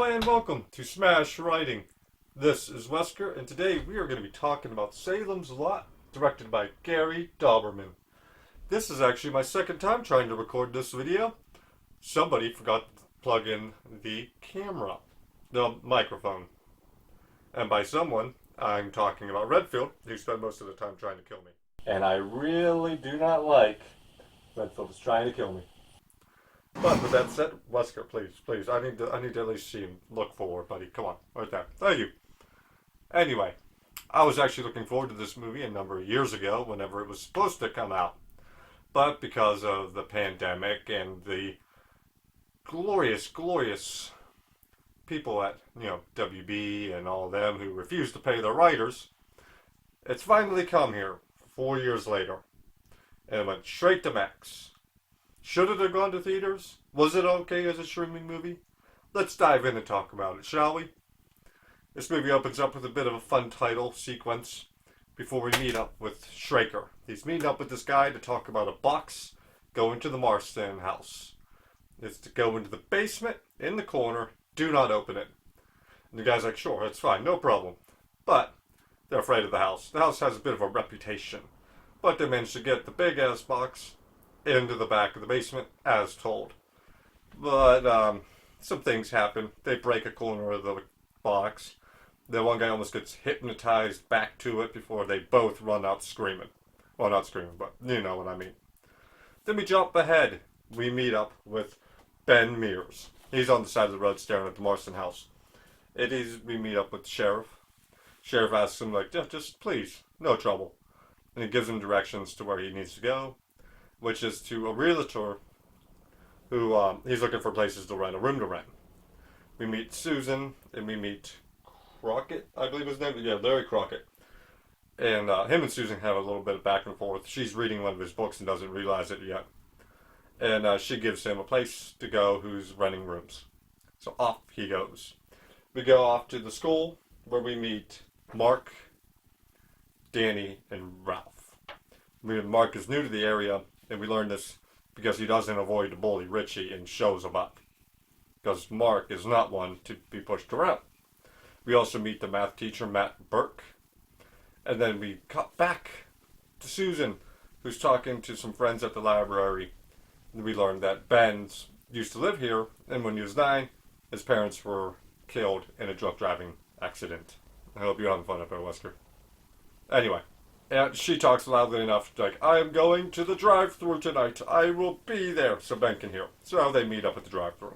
Hi and welcome to Smash Writing. This is Wesker, and today we are going to be talking about Salem's Lot, directed by Gary Dauberman. This is actually my second time trying to record this video. Somebody forgot to plug in the camera, the microphone. And by someone, I'm talking about Redfield, who spent most of the time trying to kill me. And I really do not like Redfield is trying to kill me. But with that said, Wesker, please, I need to at least see him look forward, buddy. Come on, right there. Thank you. Anyway, I was actually looking forward to this movie a number of years ago, whenever it was supposed to come out. But because of the pandemic and the glorious people at, WB and all of them who refused to pay their writers, it's finally come here 4 years later. And it went straight to Max. Should it have gone to theaters? Was it okay as a streaming movie? Let's dive in and talk about it, shall we? This movie opens up with a bit of a fun title sequence before we meet up with Schraker. He's meeting up with this guy to talk about a box going to the Marston house. It's to go into the basement, in the corner, do not open it. And the guy's like, sure, that's fine, no problem. But they're afraid of the house. The house has a bit of a reputation. But they managed to get the big-ass box into the back of the basement, as told. But some things happen. They break a corner of the box. The one guy almost gets hypnotized back to it before they both run out screaming. Well, not screaming, but you know what I mean. Then we jump ahead. We meet up with Ben Mears. He's on the side of the road staring at the Marston house. We meet up with the sheriff. Sheriff asks him, like, just please, no trouble. And he gives him directions to where he needs to go, which is to a realtor who he's looking for places to rent, a room to rent. We meet Susan, and we meet Crockett, I believe his name. Yeah, Larry Crockett. And him and Susan have a little bit of back and forth. She's reading one of his books and doesn't realize it yet. And she gives him a place to go who's renting rooms. So off he goes. We go off to the school where we meet Mark, Danny, and Ralph. Mark is new to the area, and we learn this because he doesn't avoid to bully Richie and shows him up. Because Mark is not one to be pushed around. We also meet the math teacher, Matt Burke. And then we cut back to Susan, who's talking to some friends at the library. And we learn that Ben used to live here, and when he was 9, his parents were killed in a drunk driving accident. I hope you're having fun up there, Wesker. Anyway. And she talks loudly enough, like, I am going to the drive-thru tonight. I will be there, so Ben can hear. So they meet up at the drive-thru.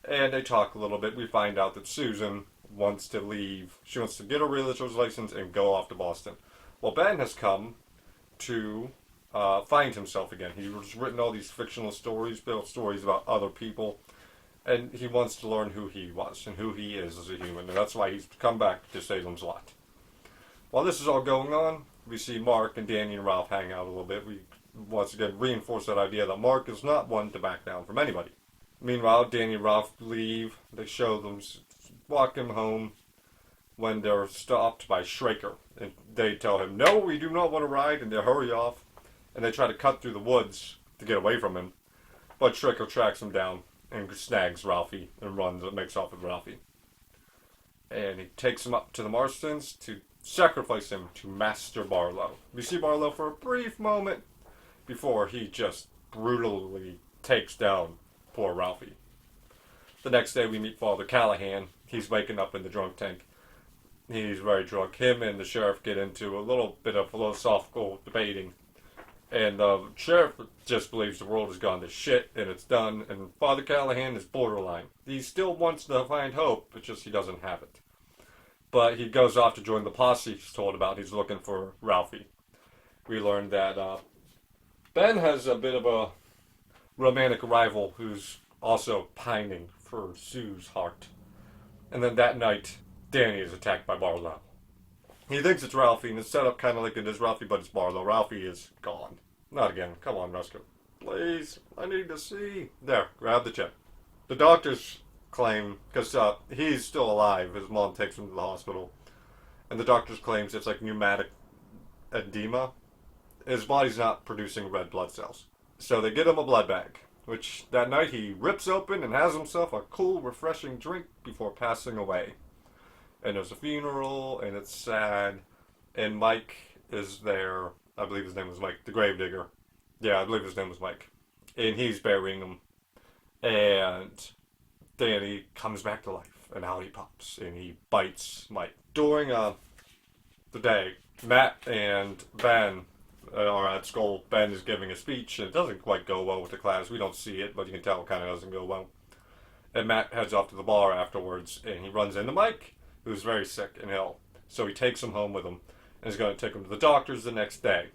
And they talk a little bit. We find out that Susan wants to leave. She wants to get a realtor's license and go off to Boston. Well, Ben has come to find himself again. He's written all these fictional stories, built stories about other people. And he wants to learn who he was and who he is as a human. And that's why he's come back to Salem's Lot. While this is all going on, we see Mark and Danny and Ralph hang out a little bit. We once again reinforce that idea that Mark is not one to back down from anybody. Meanwhile, Danny and Ralph leave. They show them, walk him home when they're stopped by Schraker. And they tell him, no, we do not want to ride, and they hurry off. And they try to cut through the woods to get away from him. But Schraker tracks him down and snags Ralphie and makes off with Ralphie. And he takes him up to the Marstons to sacrifice him to Master Barlow. We see Barlow for a brief moment before he just brutally takes down poor Ralphie. The next day we meet Father Callahan. He's waking up in the drunk tank. He's very drunk. Him and the sheriff get into a little bit of philosophical debating. And the sheriff just believes the world has gone to shit and it's done. And Father Callahan is borderline. He still wants to find hope, but just he doesn't have it. But he goes off to join the posse he's told about. He's looking for Ralphie. We learned that Ben has a bit of a romantic rival who's also pining for Sue's heart. And then that night, Danny is attacked by Barlow. He thinks it's Ralphie, and it's set up kind of like it is Ralphie, but it's Barlow. Ralphie is gone. Not again. Come on, Rescue. Please, I need to see. There, grab the chip. The doctors claim, because he's still alive, his mom takes him to the hospital, and the doctors claims it's like pneumatic edema. His body's not producing red blood cells. So they get him a blood bag, which that night he rips open and has himself a cool, refreshing drink before passing away. And there's a funeral, and it's sad, and Mike is there. I believe his name was Mike, the gravedigger. Yeah, I believe his name was Mike. And he's burying him, and Danny comes back to life, and out he pops, and he bites Mike. During the day, Matt and Ben are at school. Ben is giving a speech, and it doesn't quite go well with the class. We don't see it, but you can tell it kind of doesn't go well. And Matt heads off to the bar afterwards, and he runs into Mike, who's very sick and ill. So he takes him home with him, and is going to take him to the doctor's the next day.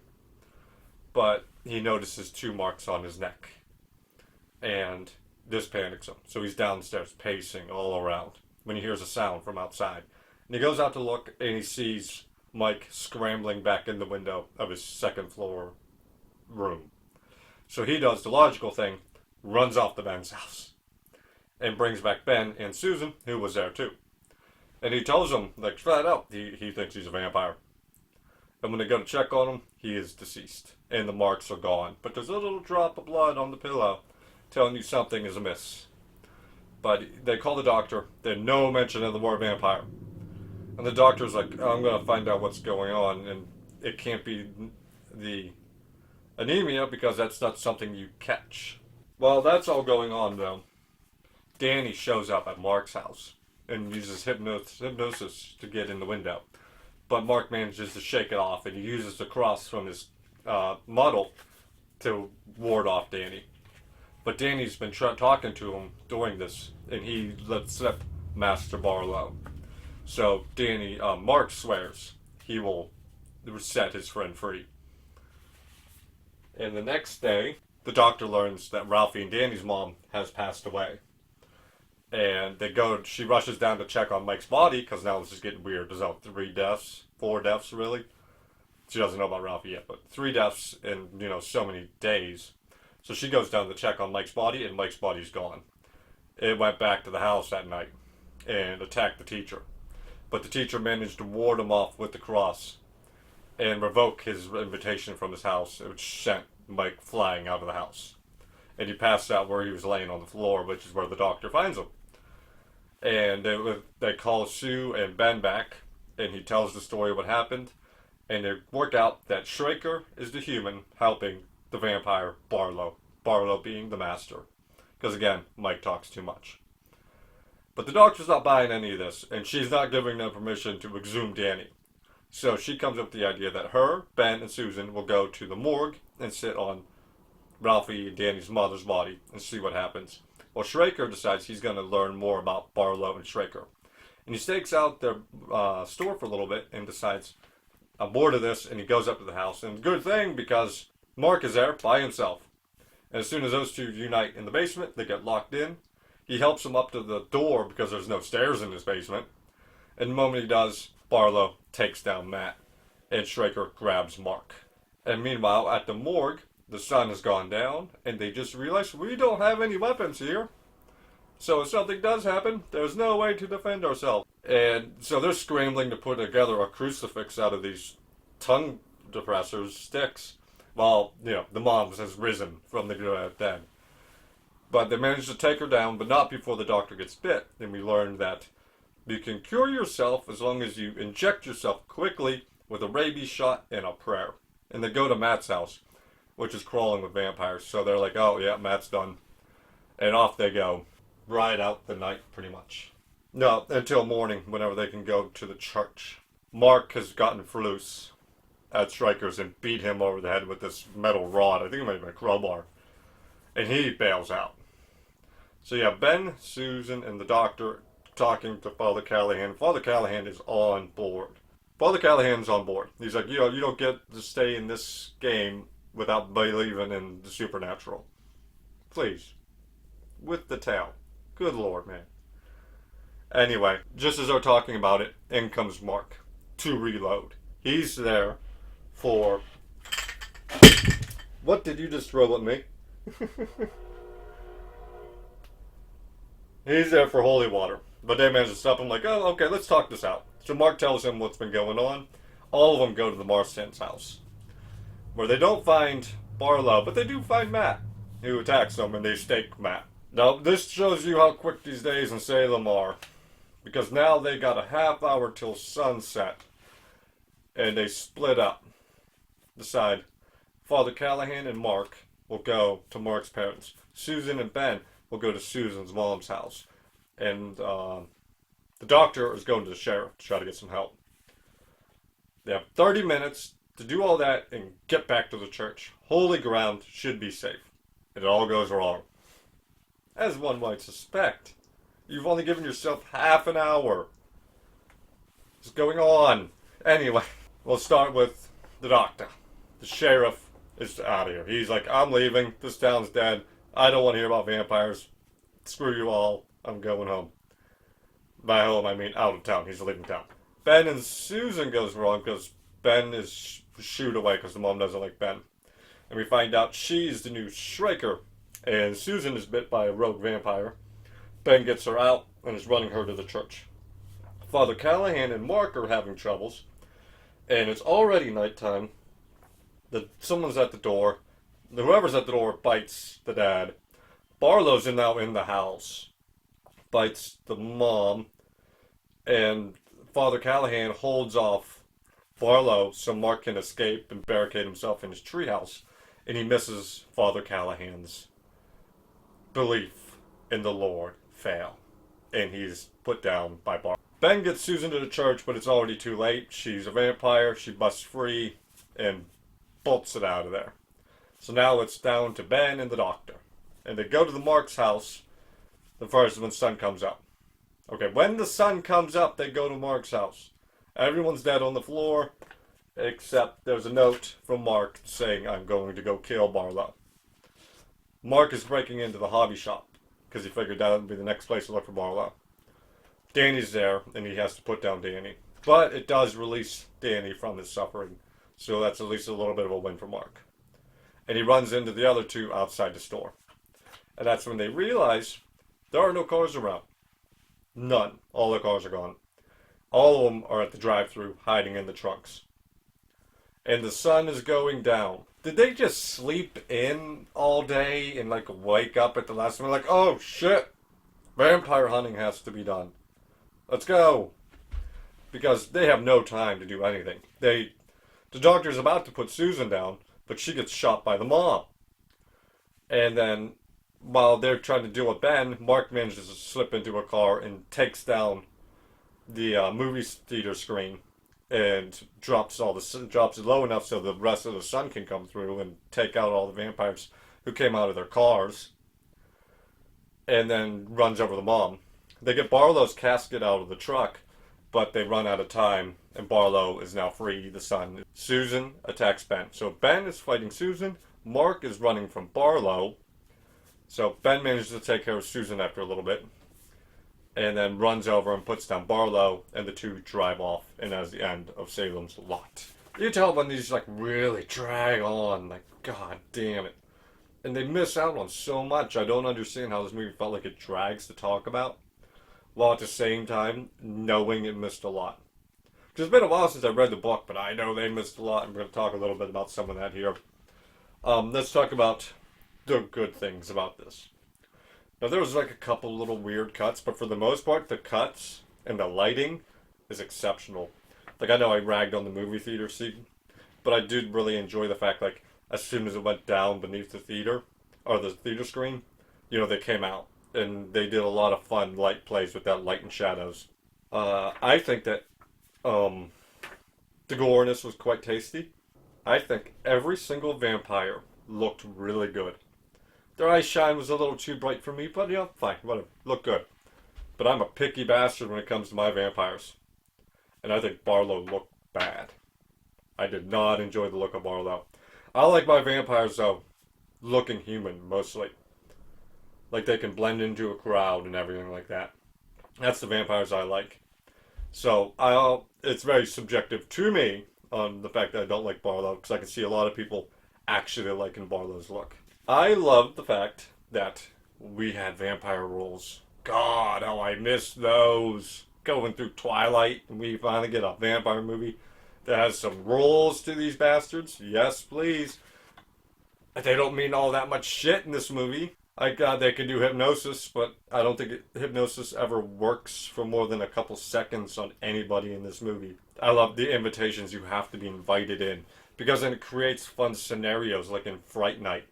But he notices 2 marks on his neck, and this panics him. So he's downstairs pacing all around when he hears a sound from outside. And he goes out to look, and he sees Mike scrambling back in the window of his second floor room. So he does the logical thing, runs off to Ben's house, and brings back Ben and Susan, who was there too. And he tells them, like, flat out, he thinks he's a vampire. And when they go to check on him, he is deceased. And the marks are gone. But there's a little drop of blood on the pillow telling you something is amiss. But they call the doctor. There's no mention of the word vampire. And the doctor's like, oh, I'm going to find out what's going on. And it can't be the anemia because that's not something you catch. While that's all going on, though, Danny shows up at Mark's house and uses hypnosis to get in the window. But Mark manages to shake it off, and he uses the cross from his model to ward off Danny. But Danny's been talking to him during this, and he lets slip Master Barlow. So Mark swears he will set his friend free. And the next day, the doctor learns that Ralphie and Danny's mom has passed away. And she rushes down to check on Mike's body, because now this is getting weird. There's 4 deaths, really. She doesn't know about Ralphie yet, but 3 deaths in, so many days. So she goes down to check on Mike's body, and Mike's body's gone. It went back to the house that night and attacked the teacher. But the teacher managed to ward him off with the cross and revoke his invitation from his house, which sent Mike flying out of the house. And he passed out where he was laying on the floor, which is where the doctor finds him. And they call Sue and Ben back, and he tells the story of what happened, and they work out that Schraker is the human helping the vampire Barlow being the master. Because again, Mike talks too much. But the doctor's not buying any of this, and she's not giving them permission to exhume Danny. So she comes up with the idea that her, Ben, and Susan will go to the morgue and sit on Ralphie and Danny's mother's body and see what happens. Well, Schraker decides he's going to learn more about Barlow and Schraker. And he stakes out their store for a little bit and decides, I'm bored of this, and he goes up to the house. And good thing, because Mark is there by himself. And as soon as those two unite in the basement, they get locked in. He helps them up to the door because there's no stairs in his basement. And the moment he does, Barlow takes down Matt, and Schraker grabs Mark. And meanwhile, at the morgue, the sun has gone down, and they just realize we don't have any weapons here. So if something does happen, there's no way to defend ourselves. And so they're scrambling to put together a crucifix out of these tongue depressors, sticks, while, the mom has risen from the dead. But they manage to take her down, but not before the doctor gets bit. And we learn that you can cure yourself as long as you inject yourself quickly with a rabies shot and a prayer. And they go to Matt's house, which is crawling with vampires. So they're like, oh yeah, Matt's done. And off they go. Ride out the night, pretty much. No, until morning, whenever they can go to the church. Mark has gotten loose at Striker's and beat him over the head with this metal rod. I think it might have been a crowbar. And he bails out. So yeah, Ben, Susan, and the doctor talking to Father Callahan. Father Callahan is on board. Father Callahan's on board. He's like, you don't get to stay in this game without believing in the supernatural. Please. With the tail. Good Lord, man. Anyway, just as they're talking about it, in comes Mark to reload. He's there for... What did you just throw at me? He's there for holy water. But they manage to stop him like, oh, okay, let's talk this out. So Mark tells him what's been going on. All of them go to the Marstons' house, where they don't find Barlow, but they do find Matt. who attacks them, and they stake Matt. Now, this shows you how quick these days in Salem are, because now they got a half hour till sunset, and they split up. Decide Father Callahan and Mark will go to Mark's parents. Susan and Ben will go to Susan's mom's house, and the doctor is going to the sheriff to try to get some help. They have 30 minutes to do all that and get back to the church. Holy ground should be safe. And it all goes wrong. As one might suspect. You've only given yourself half an hour. What's going on? Anyway, we'll start with the doctor. The sheriff is out of here. He's like, I'm leaving. This town's dead. I don't want to hear about vampires. Screw you all. I'm going home. By home, I mean out of town. He's leaving town. Ben and Susan goes wrong because Ben is shooed away because the mom doesn't like Ben. And we find out she's the new Shrieker. And Susan is bit by a rogue vampire. Ben gets her out and is running her to the church. Father Callahan and Mark are having troubles. And it's already nighttime. Someone's at the door. Whoever's at the door bites the dad. Barlow's now in the house. Bites the mom. And Father Callahan holds off Barlow so Mark can escape and barricade himself in his treehouse. And he misses Father Callahan's belief in the Lord fail. And he's put down by Barlow. Ben gets Susan to the church, but it's already too late. She's a vampire. She busts free and bolts it out of there. So now it's down to Ben and the doctor. And they go to the Mark's house the first when the sun comes up. Okay, when the sun comes up, they go to Mark's house. Everyone's dead on the floor, except there's a note from Mark saying, I'm going to go kill Barlow. Mark is breaking into the hobby shop, because he figured that would be the next place to look for Barlow. Danny's there, and he has to put down Danny. But it does release Danny from his suffering, so that's at least a little bit of a win for Mark. And he runs into the other two outside the store. And that's when they realize there are no cars around. None. All the cars are gone. All of them are at the drive-thru, hiding in the trunks. And the sun is going down. Did they just sleep in all day and wake up at the last minute oh shit, vampire hunting has to be done. Let's go. Because they have no time to do anything. The doctor's about to put Susan down, but she gets shot by the mom. And then while they're trying to deal with Ben, Mark manages to slip into a car and takes down the movie theater screen and drops it low enough so the rest of the sun can come through and take out all the vampires who came out of their cars. And then runs over the mom. They get Barlow's casket out of the truck, but they run out of time, and Barlow is now free, the son. Susan attacks Ben. So Ben is fighting Susan. Mark is running from Barlow. So Ben manages to take care of Susan after a little bit, and then runs over and puts down Barlow, and the two drive off, and that's the end of Salem's Lot. You tell when these really drag on, god damn it. And they miss out on so much. I don't understand how this movie felt like it drags to talk about, while at the same time knowing it missed a lot. Because it's been a while since I read the book, but I know they missed a lot, and we're going to talk a little bit about some of that here. Let's talk about the good things about this. Now, there was a couple little weird cuts, but for the most part, the cuts and the lighting is exceptional. I know I ragged on the movie theater scene, but I did really enjoy the fact, as soon as it went down beneath the theater, or the theater screen, they came out. And they did a lot of fun light plays with that light and shadows. I think that the goreness was quite tasty. I think every single vampire looked really good. Their eye shine was a little too bright for me, but fine, whatever. Looked good. But I'm a picky bastard when it comes to my vampires. And I think Barlow looked bad. I did not enjoy the look of Barlow. I like my vampires, though, looking human, mostly. They can blend into a crowd and everything like that. That's the vampires I like. So, it's very subjective to me on the fact that I don't like Barlow, because I can see a lot of people actually liking Barlow's look. I love the fact that we had vampire rules. God, how I miss those. Going through Twilight, and we finally get a vampire movie that has some rules to these bastards. Yes, please. They don't mean all that much shit in this movie. Like, they can do hypnosis, but I don't think hypnosis ever works for more than a couple seconds on anybody in this movie. I love the invitations. You have to be invited in because then it creates fun scenarios, like in Fright Night,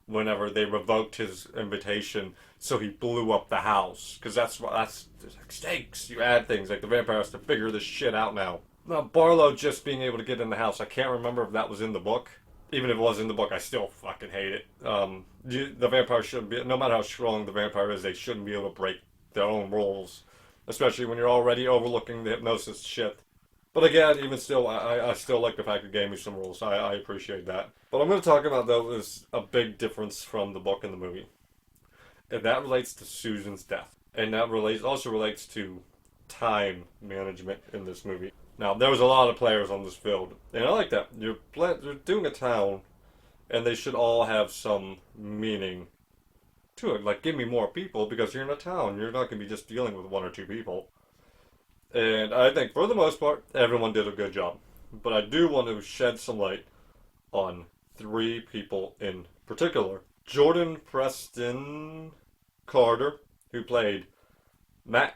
whenever they revoked his invitation, so he blew up the house. Because that's there's like stakes. You add things like the vampire has to figure this shit out now. Now Barlow just being able to get in the house. I can't remember if that was in the book. Even if it was in the book, I still fucking hate it. The vampire shouldn't be, no matter how strong the vampire is, they shouldn't be able to break their own rules, especially when you're already overlooking the hypnosis shit. But again, even still, I still like the fact it gave me some rules. I appreciate that. But I'm going to talk about, though, is a big difference from the book and the movie. And that relates to Susan's death. And that also relates to time management in this movie. Now, there was a lot of players on this field, and I like that. You're doing a town, and they should all have some meaning to it. Like, give me more people, because you're in a town. You're not going to be just dealing with one or two people. And I think, for the most part, everyone did a good job. But I do want to shed some light on three people in particular. Jordan Preston Carter, who played Mark.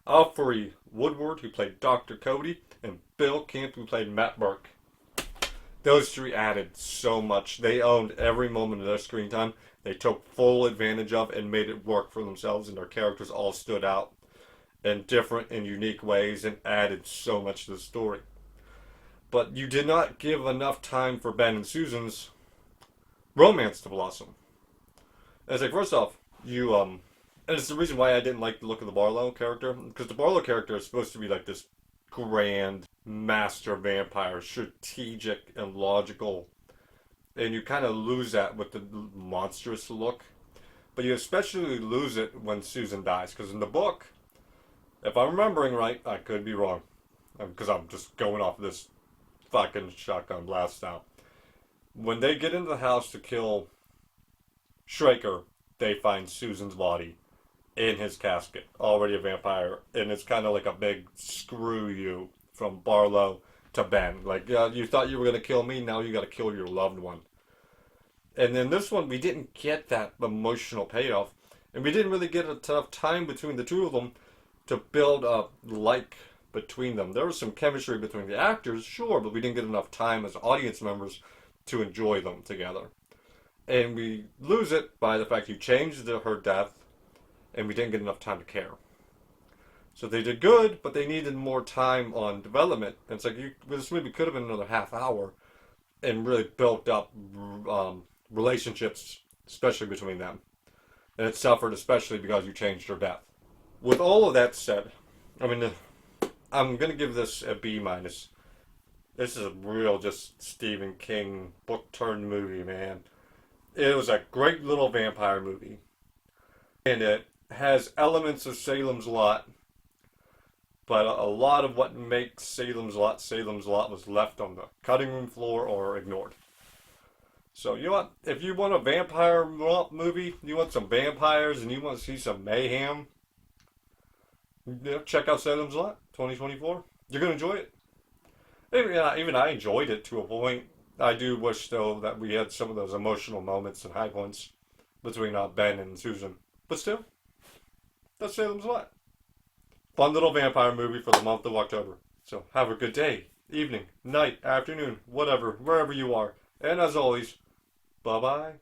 Alfre Woodward, who played Dr. Cody, and Bill Camp, who played Matt Burke. Those three added so much. They owned every moment of their screen time. They took full advantage of and made it work for themselves, and their characters all stood out in different and unique ways and added so much to the story. But you did not give enough time for Ben and Susan's romance to blossom. And it's like, first off, and it's the reason why I didn't like the look of the Barlow character, because the Barlow character is supposed to be like this grand master vampire, strategic and logical, and you kind of lose that with the monstrous look. But you especially lose it when Susan dies, because in the book, if I'm remembering right, I could be wrong, because I'm just going off this fucking shotgun blast now. When they get into the house to kill Schraker, they find Susan's body in his casket, already a vampire, and it's kind of like a big screw you from Barlow to Ben. Like, you thought you were going to kill me, now you got to kill your loved one. And then this one, we didn't get that emotional payoff, and we didn't really get enough time between the two of them to build up like between them. There was some chemistry between the actors, sure, but we didn't get enough time as audience members to enjoy them together. And we lose it by the fact you changed her death, and we didn't get enough time to care. So they did good, but they needed more time on development. And it's like, this movie could have been another half hour and really built up relationships, especially between them. And it suffered especially because you changed her death. With all of that said, I mean, I'm going to give this a B minus. This is a real just Stephen King book-turned movie, man. It was a great little vampire movie. And it has elements of Salem's Lot, but a lot of what makes Salem's Lot was left on the cutting room floor or ignored. So you know what? If you want a vampire movie, you want some vampires, and you want to see some mayhem, check out Salem's Lot 2024. You're going to enjoy it. Even I enjoyed it to a point. I do wish, though, that we had some of those emotional moments and high points between Ben and Susan. But still, that's Salem's Lot. Fun little vampire movie for the month of October. So have a good day, evening, night, afternoon, whatever, wherever you are. And as always, bye-bye.